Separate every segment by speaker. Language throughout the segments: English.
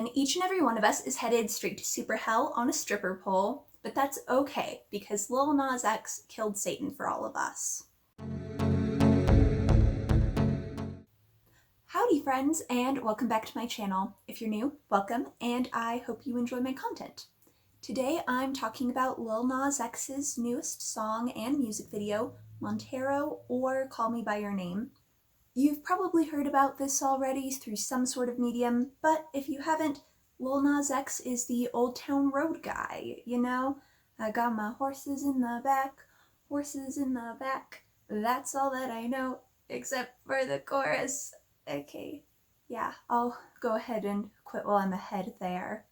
Speaker 1: And each and every one of us is headed straight to super hell on a stripper pole, but that's okay because Lil Nas X killed Satan for all of us. Howdy friends, and welcome back to my channel. If you're new, welcome, and I hope you enjoy my content. Today I'm talking about Lil Nas X's newest song and music video, Montero or Call Me By Your Name. You've probably heard about this already through some sort of medium, but if you haven't, Lil Nas X is the Old Town Road guy, you know? I got my horses in the back, that's all that I know, except for the chorus. Okay, yeah, I'll go ahead and quit while I'm ahead there.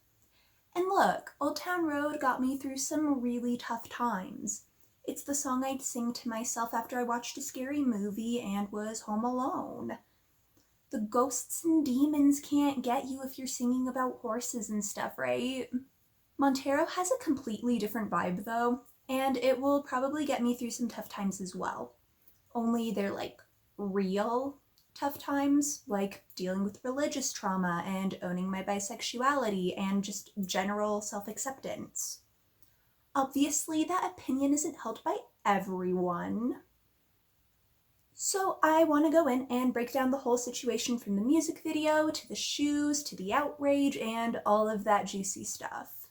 Speaker 1: And look, Old Town Road got me through some really tough times. It's the song I'd sing to myself after I watched a scary movie and was home alone. The ghosts and demons can't get you if you're singing about horses and stuff, right? Montero has a completely different vibe though, and it will probably get me through some tough times as well. Only they're like real tough times, like dealing with religious trauma and owning my bisexuality and just general self-acceptance. Obviously, that opinion isn't held by everyone. So I want to go in and break down the whole situation from the music video to the shoes to the outrage and all of that juicy stuff.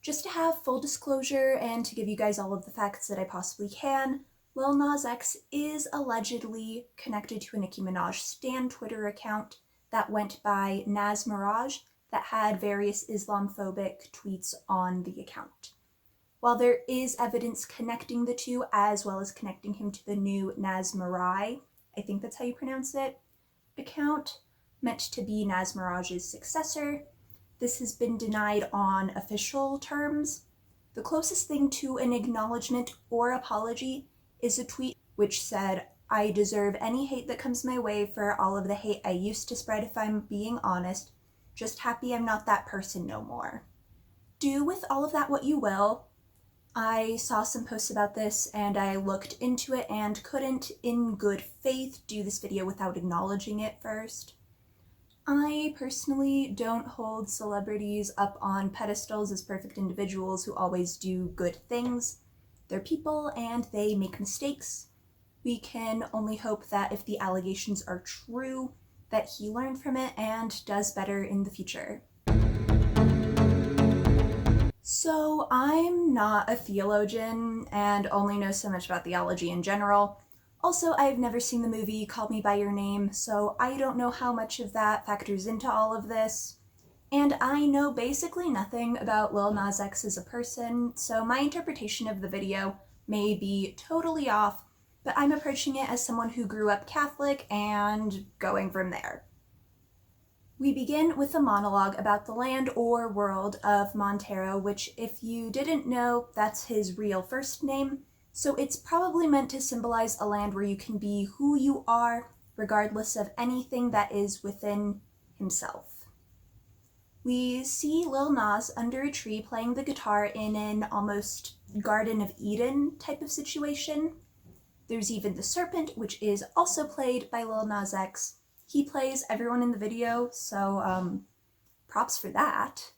Speaker 1: Just to have full disclosure and to give you guys all of the facts that I possibly can, Lil Nas X is allegedly connected to a Nicki Minaj stan Twitter account that went by Naz Mirage that had various Islamophobic tweets on the account. While there is evidence connecting the two, as well as connecting him to the new Naz Mirai, I think that's how you pronounce it, account, meant to be Naz Mirage's successor, this has been denied on official terms. The closest thing to an acknowledgement or apology is a tweet which said, "I deserve any hate that comes my way for all of the hate I used to spread if I'm being honest. Just happy I'm not that person no more." Do with all of that what you will. I saw some posts about this and I looked into it and couldn't, in good faith, do this video without acknowledging it first. I personally don't hold celebrities up on pedestals as perfect individuals who always do good things. They're people and they make mistakes. We can only hope that if the allegations are true, that he learned from it and does better in the future. So I'm not a theologian and only know so much about theology in general. Also, I've never seen the movie Call Me By Your Name, so I don't know how much of that factors into all of this. And I know basically nothing about Lil Nas X as a person, so my interpretation of the video may be totally off, but I'm approaching it as someone who grew up Catholic and going from there. We begin with a monologue about the land or world of Montero, which, if you didn't know, that's his real first name. So it's probably meant to symbolize a land where you can be who you are, regardless of anything that is within himself. We see Lil Nas under a tree playing the guitar in an almost Garden of Eden type of situation. There's even the serpent, which is also played by Lil Nas X. He plays everyone in the video, so props for that.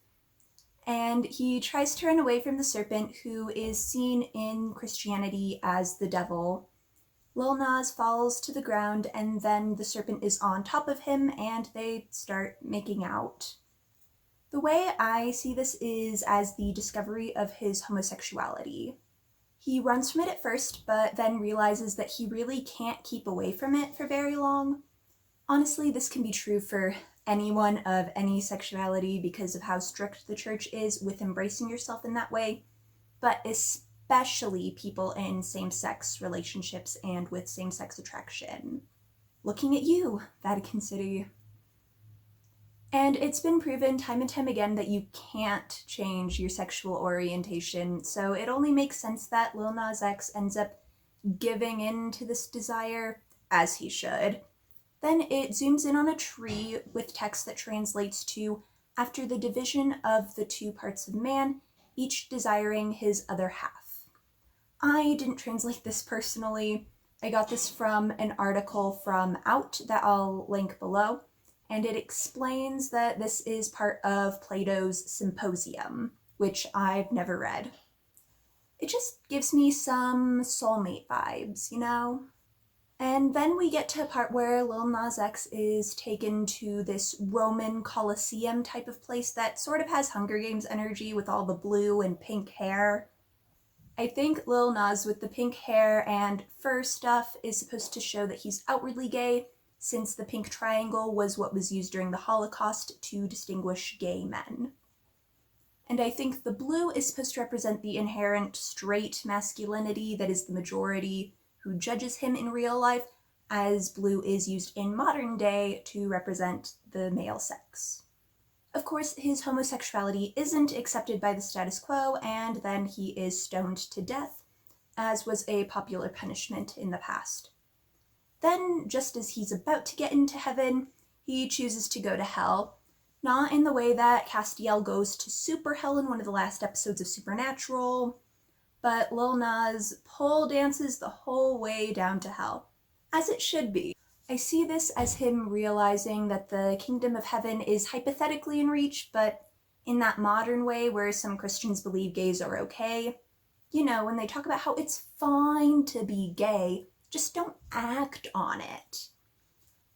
Speaker 1: And he tries to run away from the serpent, who is seen in Christianity as the devil. Lil Nas falls to the ground, and then the serpent is on top of him, and they start making out. The way I see this is as the discovery of his homosexuality. He runs from it at first, but then realizes that he really can't keep away from it for very long. Honestly, this can be true for anyone of any sexuality because of how strict the church is with embracing yourself in that way, but especially people in same-sex relationships and with same-sex attraction. Looking at you, Vatican City. And it's been proven time and time again that you can't change your sexual orientation, so it only makes sense that Lil Nas X ends up giving in to this desire, as he should. Then it zooms in on a tree with text that translates to, "After the division of the two parts of man, each desiring his other half." I didn't translate this personally. I got this from an article from Out that I'll link below. and it explains that this is part of Plato's Symposium, which I've never read. It just gives me some soulmate vibes, you know? And then we get to a part where Lil Nas X is taken to this Roman Colosseum type of place that sort of has Hunger Games energy with all the blue and pink hair. I think Lil Nas with the pink hair and fur stuff is supposed to show that he's outwardly gay, since the pink triangle was what was used during the Holocaust to distinguish gay men. And I think the blue is supposed to represent the inherent straight masculinity that is the majority who judges him in real life, as blue is used in modern day to represent the male sex. Of course, his homosexuality isn't accepted by the status quo, and then he is stoned to death, as was a popular punishment in the past. Then, just as he's about to get into heaven, he chooses to go to hell. Not in the way that Castiel goes to super hell in one of the last episodes of Supernatural, but Lil Nas pole dances the whole way down to hell, as it should be. I see this as him realizing that the kingdom of heaven is hypothetically in reach, but in that modern way where some Christians believe gays are okay. You know, when they talk about how it's fine to be gay, just don't act on it.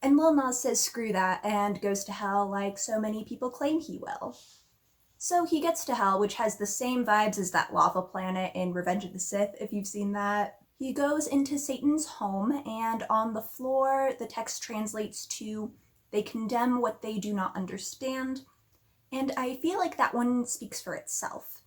Speaker 1: And Lil Nas says screw that and goes to hell like so many people claim he will. So he gets to hell, which has the same vibes as that lava planet in Revenge of the Sith, if you've seen that. He goes into Satan's home, and on the floor, the text translates to, "They condemn what they do not understand," and I feel like that one speaks for itself.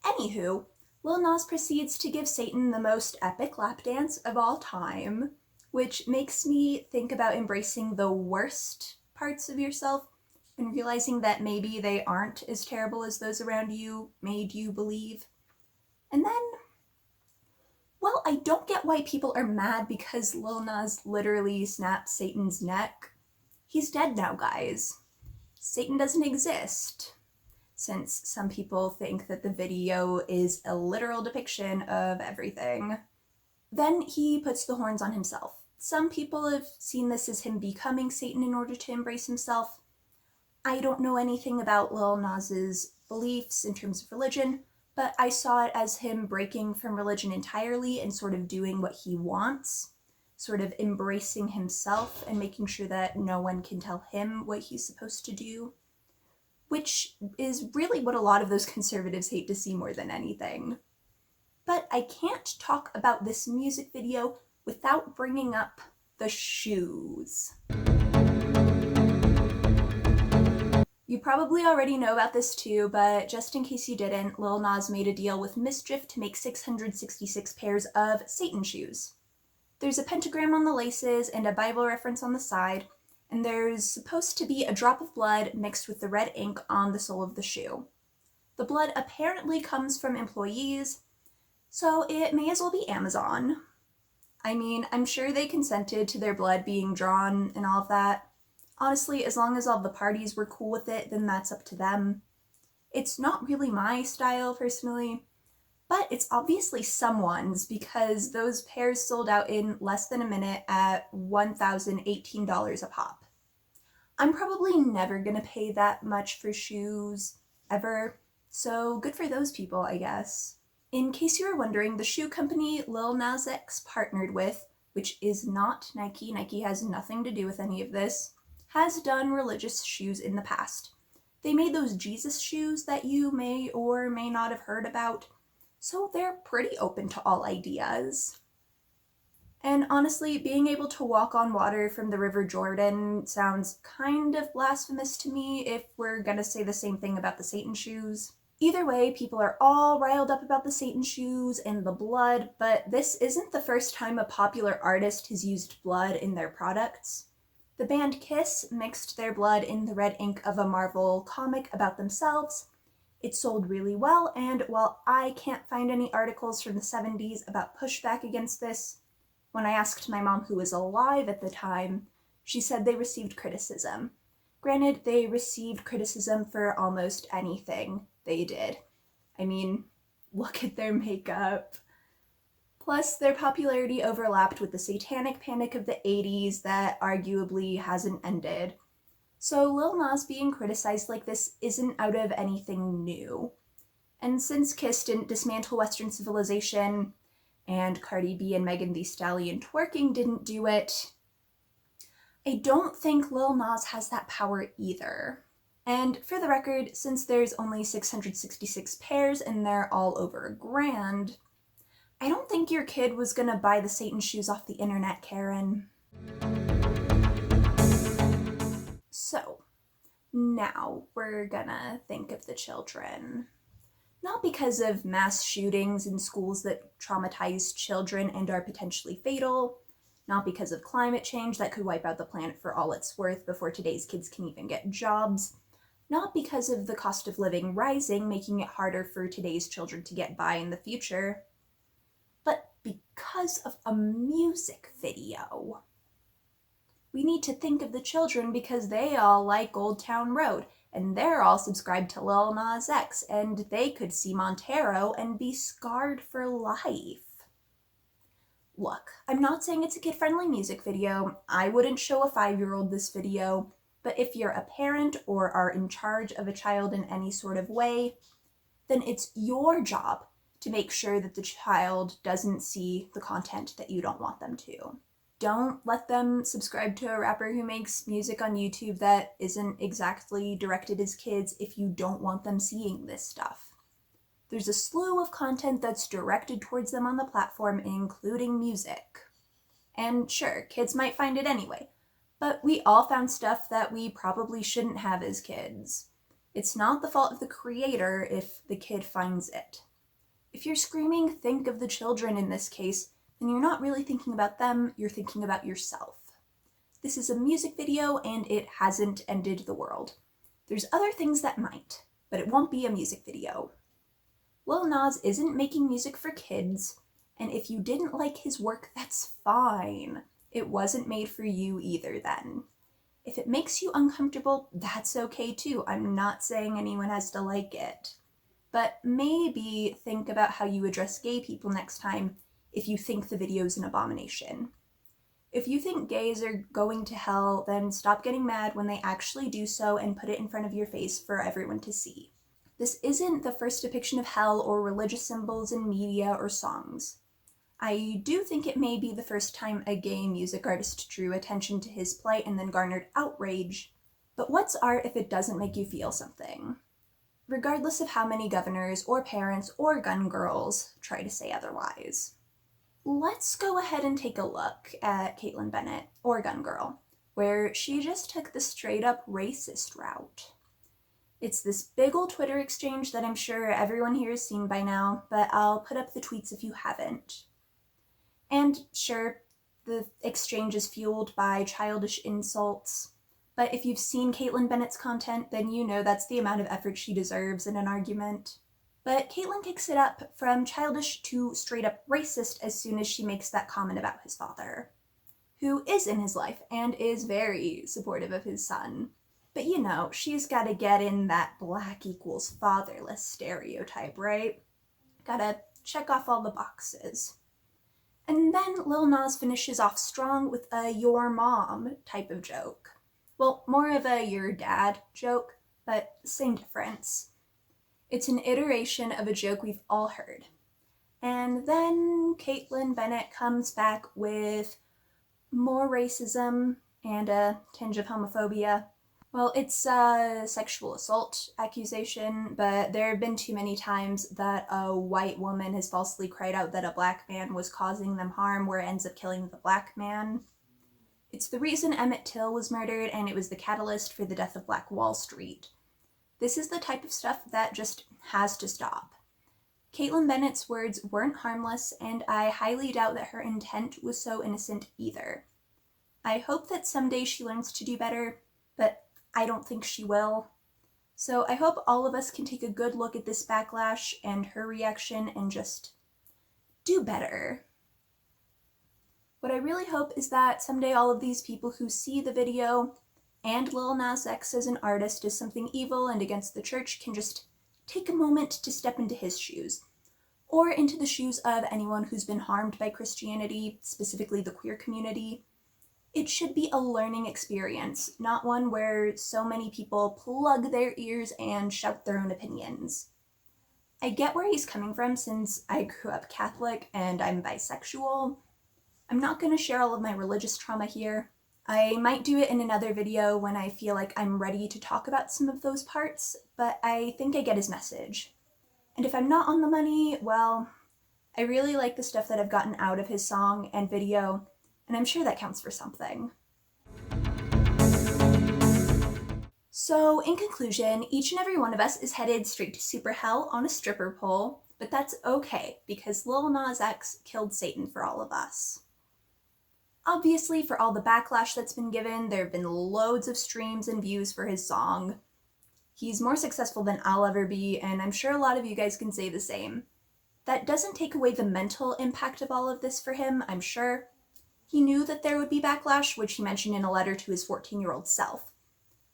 Speaker 1: Anywho, Lil Nas proceeds to give Satan the most epic lap dance of all time, which makes me think about embracing the worst parts of yourself and realizing that maybe they aren't as terrible as those around you made you believe. And then, well, I don't get why people are mad because Lil Nas literally snapped Satan's neck. He's dead now, guys. Satan doesn't exist, since some people think that the video is a literal depiction of everything. Then he puts the horns on himself. Some people have seen this as him becoming Satan in order to embrace himself. I don't know anything about Lil Nas's beliefs in terms of religion, but I saw it as him breaking from religion entirely and sort of doing what he wants, sort of embracing himself and making sure that no one can tell him what he's supposed to do, which is really what a lot of those conservatives hate to see more than anything. But I can't talk about this music video without bringing up the shoes. You probably already know about this too, but just in case you didn't, Lil Nas made a deal with Mischief to make 666 pairs of Satan shoes. There's a pentagram on the laces and a Bible reference on the side, and there's supposed to be a drop of blood mixed with the red ink on the sole of the shoe. The blood apparently comes from employees, so it may as well be Amazon. I mean, I'm sure they consented to their blood being drawn and all of that. Honestly, as long as all the parties were cool with it, then that's up to them. It's not really my style, personally, but it's obviously someone's because those pairs sold out in less than a minute at $1,018 a pop. I'm probably never gonna pay that much for shoes, ever, so good for those people, I guess. In case you were wondering, the shoe company Lil Nas X partnered with, which is not Nike, Nike has nothing to do with any of this, has done religious shoes in the past. They made those Jesus shoes that you may or may not have heard about, so they're pretty open to all ideas. And honestly, being able to walk on water from the River Jordan sounds kind of blasphemous to me if we're gonna say the same thing about the Satan shoes. Either way, people are all riled up about the Satan shoes and the blood, but this isn't the first time a popular artist has used blood in their products. The band Kiss mixed their blood in the red ink of a Marvel comic about themselves. It sold really well, and while I can't find any articles from the 70s about pushback against this, when I asked my mom, who was alive at the time, she said they received criticism. Granted, they received criticism for almost anything they did. I mean, look at their makeup. Plus, their popularity overlapped with the satanic panic of the 80s that arguably hasn't ended. So Lil Nas being criticized like this isn't out of anything new. And since Kiss didn't dismantle Western civilization, and Cardi B and Megan Thee Stallion twerking didn't do it, I don't think Lil Nas has that power either. And for the record, since there's only 666 pairs and they're all over $1,000, I don't think your kid was gonna buy the Satan shoes off the internet, Karen. So, now we're gonna think of the children. Not because of mass shootings in schools that traumatize children and are potentially fatal, not because of climate change that could wipe out the planet for all it's worth before today's kids can even get jobs, not because of the cost of living rising, making it harder for today's children to get by in the future, but because of a music video. We need to think of the children because they all like Old Town Road, and they're all subscribed to Lil Nas X, and they could see Montero and be scarred for life. Look, I'm not saying it's a kid-friendly music video. I wouldn't show a 5-year-old this video, but if you're a parent or are in charge of a child in any sort of way, then it's your job to make sure that the child doesn't see the content that you don't want them to. Don't let them subscribe to a rapper who makes music on YouTube that isn't exactly directed at kids if you don't want them seeing this stuff. There's a slew of content that's directed towards them on the platform, including music. And sure, kids might find it anyway, but we all found stuff that we probably shouldn't have as kids. It's not the fault of the creator if the kid finds it. If you're screaming, think of the children in this case, then you're not really thinking about them, you're thinking about yourself. This is a music video and it hasn't ended the world. There's other things that might, but it won't be a music video. Lil Nas isn't making music for kids, and if you didn't like his work, that's fine. It wasn't made for you either then. If it makes you uncomfortable, that's okay too. I'm not saying anyone has to like it. But maybe think about how you address gay people next time if you think the video's an abomination. If you think gays are going to hell, then stop getting mad when they actually do so and put it in front of your face for everyone to see. This isn't the first depiction of hell or religious symbols in media or songs. I do think it may be the first time a gay music artist drew attention to his plight and then garnered outrage. But what's art if it doesn't make you feel something? Regardless of how many governors or parents or gun girls try to say otherwise. Let's go ahead and take a look at Kaitlin Bennett, or Gun Girl, where she just took the straight up racist route. It's this big old Twitter exchange that I'm sure everyone here has seen by now, but I'll put up the tweets if you haven't. And sure, the exchange is fueled by childish insults, but if you've seen Kaitlin Bennett's content, then you know that's the amount of effort she deserves in an argument. But Kaitlin kicks it up from childish to straight up racist as soon as she makes that comment about his father, who is in his life and is very supportive of his son. But you know, she's gotta get in that black equals fatherless stereotype, right? Gotta check off all the boxes. And then Lil Nas finishes off strong with a your mom type of joke. Well, more of a your dad joke, but same difference. It's an iteration of a joke we've all heard. And then Kaitlin Bennett comes back with more racism and a tinge of homophobia. Well, it's a sexual assault accusation, but there have been too many times that a white woman has falsely cried out that a black man was causing them harm where it ends up killing the black man. It's the reason Emmett Till was murdered, and it was the catalyst for the death of Black Wall Street. This is the type of stuff that just has to stop. Kaitlin Bennett's words weren't harmless, and I highly doubt that her intent was so innocent either. I hope that someday she learns to do better, but I don't think she will. So I hope all of us can take a good look at this backlash and her reaction and just do better. What I really hope is that someday all of these people who see the video and Lil Nas X as an artist as something evil and against the church can just take a moment to step into his shoes, or into the shoes of anyone who's been harmed by Christianity, specifically the queer community, It should be a learning experience, not one where so many people plug their ears and shout their own opinions. I get where he's coming from since I grew up Catholic and I'm bisexual. I'm not going to share all of my religious trauma here. I might do it in another video when I feel like I'm ready to talk about some of those parts, but I think I get his message. And if I'm not on the money, well, I really like the stuff that I've gotten out of his song and video, and I'm sure that counts for something. So, in conclusion, each and every one of us is headed straight to super hell on a stripper pole, but that's okay because Lil Nas X killed Satan for all of us. Obviously, for all the backlash that's been given, there have been loads of streams and views for his song. He's more successful than I'll ever be, and I'm sure a lot of you guys can say the same. That doesn't take away the mental impact of all of this for him, I'm sure. He knew that there would be backlash, which he mentioned in a letter to his 14-year-old self.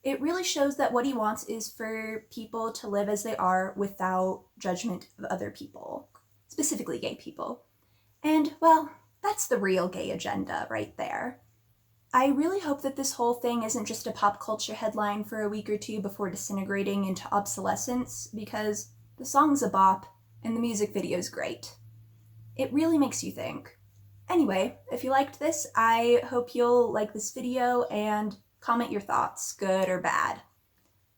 Speaker 1: It really shows that what he wants is for people to live as they are without judgment of other people, specifically gay people. And, well, that's the real gay agenda right there. I really hope that this whole thing isn't just a pop culture headline for a week or two before disintegrating into obsolescence, because the song's a bop and the music video's great. It really makes you think. Anyway, if you liked this, I hope you'll like this video and comment your thoughts, good or bad.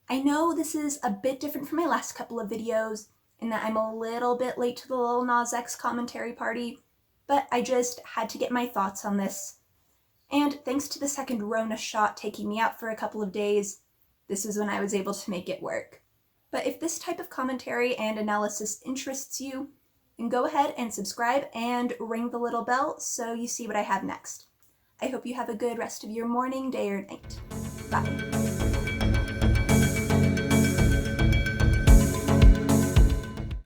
Speaker 1: I know this is a bit different from my last couple of videos in that I'm a little bit late to the Lil Nas X commentary party, but I just had to get my thoughts on this. And thanks to the second Rona shot taking me out for a couple of days, this is when I was able to make it work. But if this type of commentary and analysis interests you, then go ahead and subscribe and ring the little bell so you see what I have next. I hope you have a good rest of your morning, day, or night. Bye.